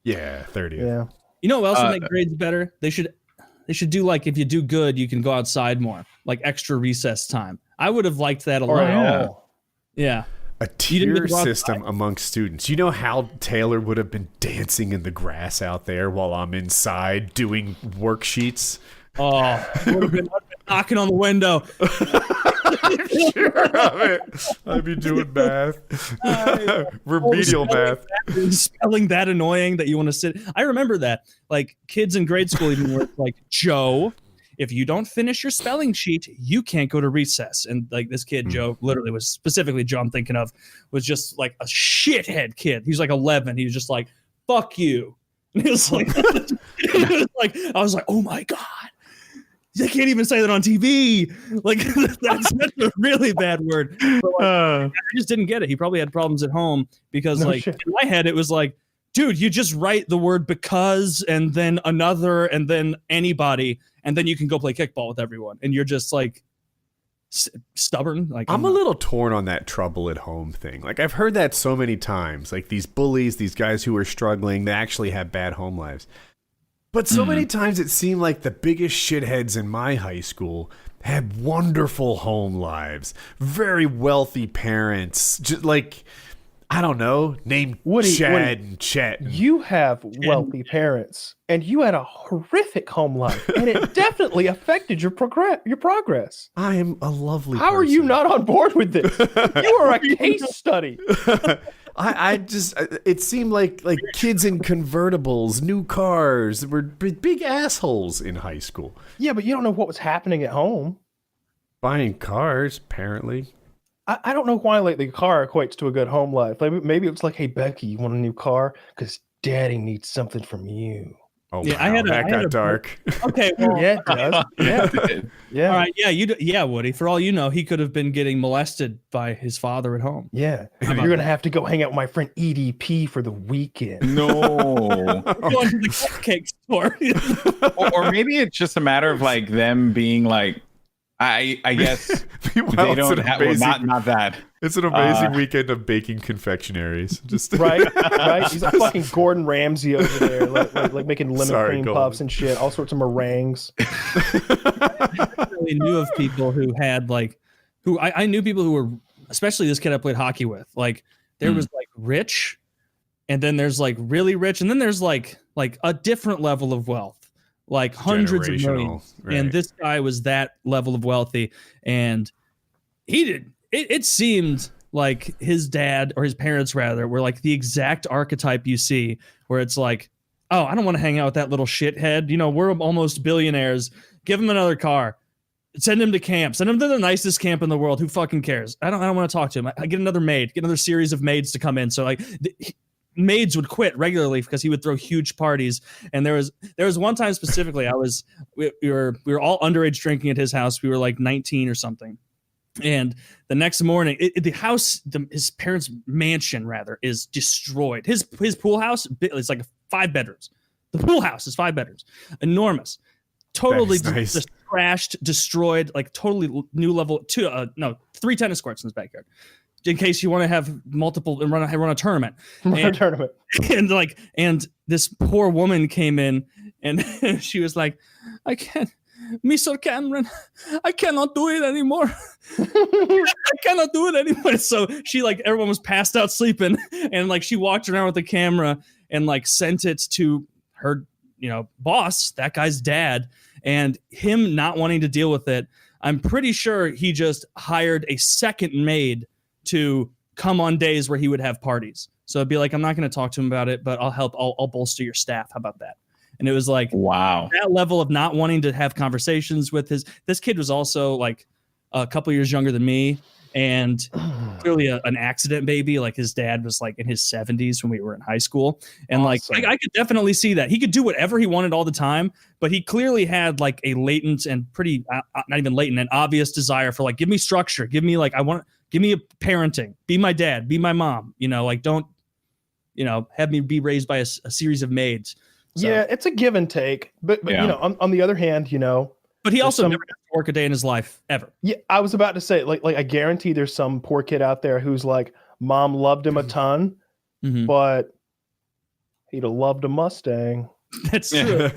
Yeah, 30th. Yeah. You know what else would make grades better? They should do like, if you do good, you can go outside more, like extra recess time. I would have liked that a lot. Yeah. A tier system amongst students. You know how Taylor would have been dancing in the grass out there while I'm inside doing worksheets? Oh, would have been knocking on the window. I'm sure of it. I'd be doing math. Remedial math. Spelling that annoying that you want to sit. I remember that. Like, kids in grade school even were like, Joe, if you don't finish your spelling sheet, you can't go to recess. And like, this kid, Joe, literally was specifically Joe I'm thinking of, was just like a shithead kid. He was like 11. He was just like, fuck you. And it was like, I was like, oh my God. They can't even say that on TV. Like, that's a really bad word. But like, I just didn't get it. He probably had problems at home because, in my head, it was like, dude, you just write the word because and then another and then anybody, and then you can go play kickball with everyone. And you're just like stubborn. Like, I'm a little torn on that trouble at home thing. Like, I've heard that so many times. Like, these bullies, these guys who are struggling, they actually have bad home lives. But so many times it seemed like the biggest shitheads in my high school had wonderful home lives, very wealthy parents, just like, I don't know, named Chad and Chet. You have wealthy parents, and you had a horrific home life, and it definitely affected your progress. I am a lovely How person. are you not on board with this? You are a case study. I just, it seemed like kids in convertibles, new cars, were big assholes in high school. Yeah, but you don't know what was happening at home. Buying cars, apparently. I don't know why lately car equates to a good home life. Maybe it's like, hey, Becky, you want a new car? Because Daddy needs something from you. Oh, yeah, wow, that got dark. Okay, well, yeah, it does. Yeah. All right, yeah, Woody. For all you know, he could have been getting molested by his father at home. Yeah, you're gonna have to go hang out with my friend EDP for the weekend. No, going to the cupcake store. or maybe it's just a matter of like them being like, I guess they don't have not that. It's an amazing weekend of baking confectionaries. Just right. He's a fucking Gordon Ramsay over there, like making lemon cream puffs and shit, all sorts of meringues. I really knew of people who had I knew people who were, especially this kid I played hockey with. Like, there was like rich, and then there's like really rich, and then there's like a different level of wealth, like hundreds of millions. Right. And this guy was that level of wealthy, and he did. It seemed like his dad, or his parents rather, were like the exact archetype you see, where it's like, oh, I don't want to hang out with that little shithead. You know, we're almost billionaires. Give him another car. Send him to camp. Send him to the nicest camp in the world. Who fucking cares? I don't want to talk to him. I get another maid. Get another series of maids to come in. So like, maids would quit regularly because he would throw huge parties. And there was one time specifically, we were all underage drinking at his house. We were like 19 or something. And the next morning, his parents' mansion rather is destroyed. His pool house is like 5 bedrooms. The pool house is 5 bedrooms, enormous, totally just trashed, destroyed, like totally new level. 3 tennis courts in his backyard, in case you want to have multiple and run a tournament. And this poor woman came in, and she was like, I can't. Mr. Cameron, I cannot do it anymore. I cannot do it anymore. So she, like, everyone was passed out sleeping, and like she walked around with the camera and like sent it to her, boss, that guy's dad, and him not wanting to deal with it. I'm pretty sure he just hired a second maid to come on days where he would have parties. So it'd be like, I'm not going to talk to him about it, but I'll help. I'll bolster your staff. How about that? And it was like, wow, that level of not wanting to have conversations with this kid was also like a couple years younger than me, and clearly an accident baby. Like, his dad was like in his 70s when we were in high school. And awesome. I could definitely see that he could do whatever he wanted all the time, but he clearly had like a latent and pretty, not even latent, an obvious desire for like, give me structure, give me like, give me a parenting, be my dad, be my mom, like, don't, have me be raised by a series of maids. So. Yeah, it's a give and take, but on the other hand, but he also never had to work a day in his life ever. Yeah, I was about to say, like I guarantee there's some poor kid out there who's like, mom loved him a ton, but he'd have loved a Mustang. That's true.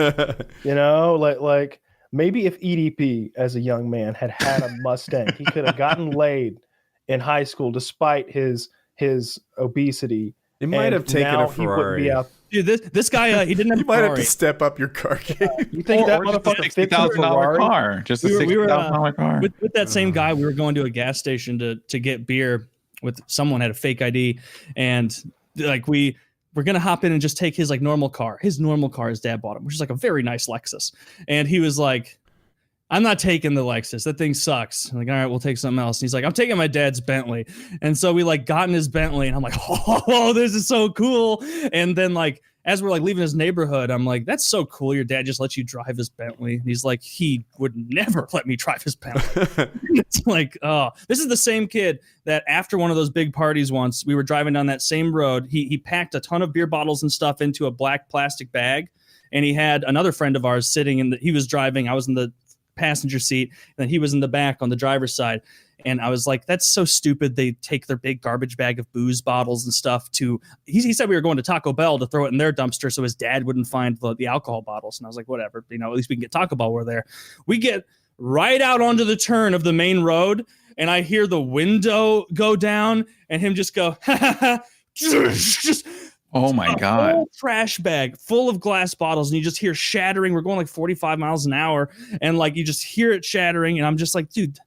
You know, like maybe if EDP as a young man had a Mustang, he could have gotten laid in high school despite his obesity. He might have taken a Ferrari. Dude, this guy, he didn't have You a might Ferrari. have to step up your car game. You think that motherfucker fits in a Ferrari? car? Just a $60,000 car. With that same guy, we were going to a gas station to get beer with someone had a fake ID, and like we're gonna hop in and just take his like normal car. His normal car his dad bought him, which is like a very nice Lexus. And he was like, I'm not taking the Lexus. That thing sucks. I'm like, all right, we'll take something else. And he's like, I'm taking my dad's Bentley. And so we like got in his Bentley, and I'm like, oh, this is so cool. And then like as we're like leaving his neighborhood, I'm like, that's so cool. Your dad just lets you drive his Bentley. And he's like, he would never let me drive his Bentley. It's like, oh, this is the same kid that after one of those big parties once, we were driving down that same road. He packed a ton of beer bottles and stuff into a black plastic bag. And he had another friend of ours sitting he was driving. I was in the passenger seat, and then he was in the back on the driver's side. And I was like, that's so stupid. They take their big garbage bag of booze bottles and stuff to, he said we were going to Taco Bell to throw it in their dumpster so his dad wouldn't find the alcohol bottles. And I was like, whatever, at least we can get Taco Bell. We're there. We get right out onto the turn of the main road, and I hear the window go down and him just go, just oh my God. Whole trash bag full of glass bottles, and you just hear shattering. We're going like 45 miles an hour, and like you just hear it shattering, and I'm just like, dude,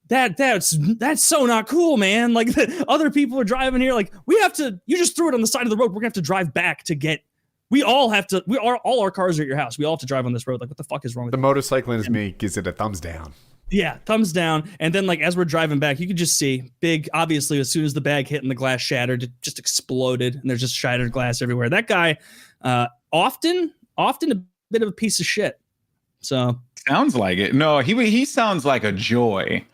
that's so not cool, man. Like other people are driving here, like you just threw it on the side of the road. We're gonna have to drive back to get. All our cars are at your house. We all have to drive on this road. Like, what the fuck is wrong with the motorcyclist me gives it a thumbs down. Yeah, thumbs down. And then like as we're driving back, you could just see big, obviously as soon as the bag hit and the glass shattered, it just exploded, and there's just shattered glass everywhere. That guy often a bit of a piece of shit. So sounds like it. No, he sounds like a joy.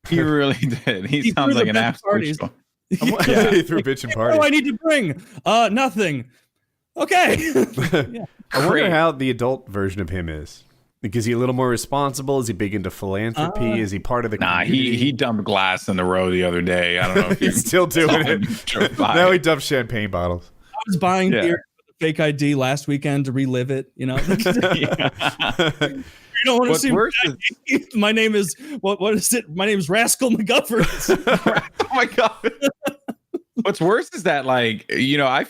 He really did. He sounds like an absolute joy. Yeah, he threw bitch and party. What do I need to bring? Nothing. Okay. Yeah. I wonder how the adult version of him is. Like, is he a little more responsible? Is he big into philanthropy? Is he part of the community? He dumped glass in the road the other day. I don't know if he's still doing it. Now he dumps champagne bottles. I was buying beer with a fake ID last weekend to relive it, You don't want to see my name is what is it? My name is Rascal McGufford. Oh my God. What's worse is that, like, I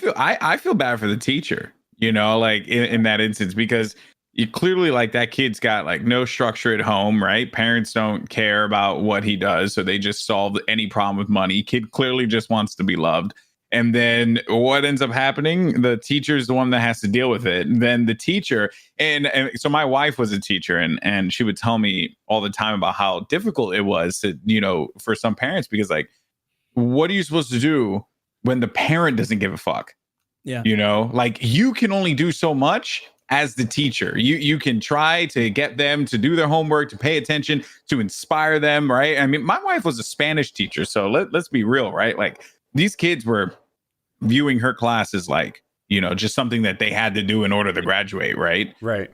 feel bad for the teacher, like in that instance, because you clearly, like, that kid's got like no structure at home, right? Parents don't care about what he does, so they just solve any problem with money. Kid clearly just wants to be loved. And then what ends up happening? The teacher's the one that has to deal with it. And then the teacher, and so my wife was a teacher, and she would tell me all the time about how difficult it was to, for some parents, because like, what are you supposed to do when the parent doesn't give a fuck? Yeah. Like, you can only do so much as the teacher. You can try to get them to do their homework, to pay attention, to inspire them, right? I mean, my wife was a Spanish teacher, so let's be real, right? Like, these kids were viewing her class as like, just something that they had to do in order to graduate, right? Right.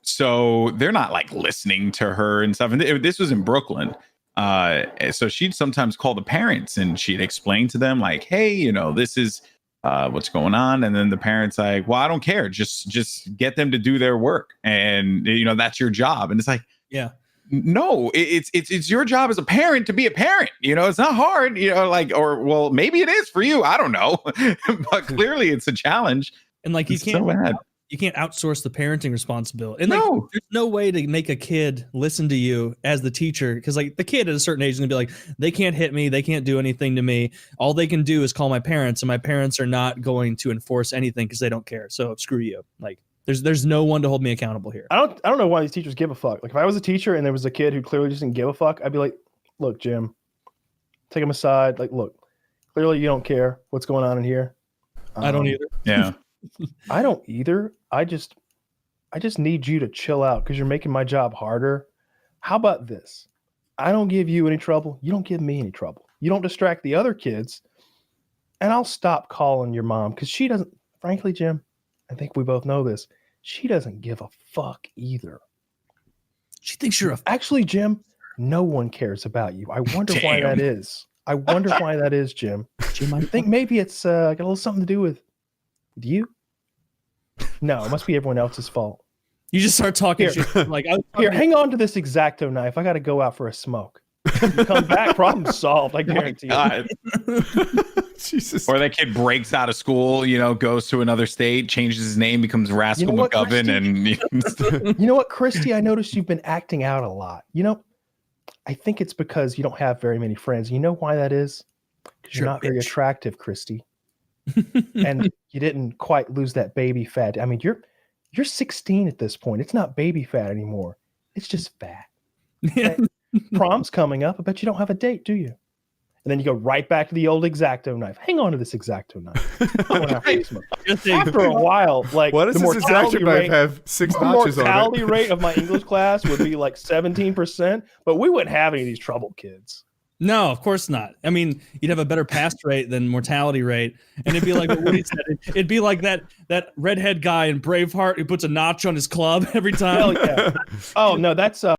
So they're not like listening to her and stuff. And this was in Brooklyn. So she'd sometimes call the parents, and she'd explain to them like, hey, this is what's going on. And then the parents like, well, I don't care. Just get them to do their work. And, that's your job. And it's like, yeah. No, it's your job as a parent to be a parent. It's not hard, or well, maybe it is for you. I don't know. But clearly it's a challenge. And like, you can't outsource the parenting responsibility. And no. Like, there's no way to make a kid listen to you as the teacher. Because like the kid at a certain age is gonna be like, they can't hit me, they can't do anything to me. All they can do is call my parents, and my parents are not going to enforce anything because they don't care. So screw you. Like, there's no one to hold me accountable here. I don't know why these teachers give a fuck. Like, if I was a teacher and there was a kid who clearly just didn't give a fuck, I'd be like, look, Jim, take him aside. Like, look, clearly you don't care what's going on in here. I don't either. Yeah. I don't either. I just need you to chill out because you're making my job harder. How about this? I don't give you any trouble. You don't give me any trouble. You don't distract the other kids, and I'll stop calling your mom because she doesn't, frankly, Jim, I think we both know this. She doesn't give a fuck either. She thinks you're Actually, Jim, no one cares about you. I wonder why that is. I wonder why that is, Jim. Jim, I think maybe it's got a little something to do with you. No, it must be everyone else's fault. You just start talking Here. shit. Like, Here, hang on to this X-Acto knife. I got to go out for a smoke. You come back, problem solved. I guarantee you. God. Jesus. Or that kid breaks out of school, goes to another state, changes his name, becomes Rascal You know what, McGovern, and You know what, Christy? I noticed you've been acting out a lot. I think it's because you don't have very many friends. You know why that is? Because you're not very attractive, Christy. And you didn't quite lose that baby fat. I mean, you're 16 at this point. It's not baby fat anymore. It's just fat. Yeah. Prom's coming up. I bet you don't have a date, do you? And then you go right back to the old X-Acto knife. Hang on to this X-Acto knife. After a while, like Why does the this X-Acto knife have 6 the notches on mortality it? rate of my English class would be like 17%, but we wouldn't have any of these troubled kids. No, of course not. I mean, you'd have a better pass rate than mortality rate, and it'd be like what Woody said. It'd be like that redhead guy in Braveheart who puts a notch on his club every time. Hell yeah. Oh no, that's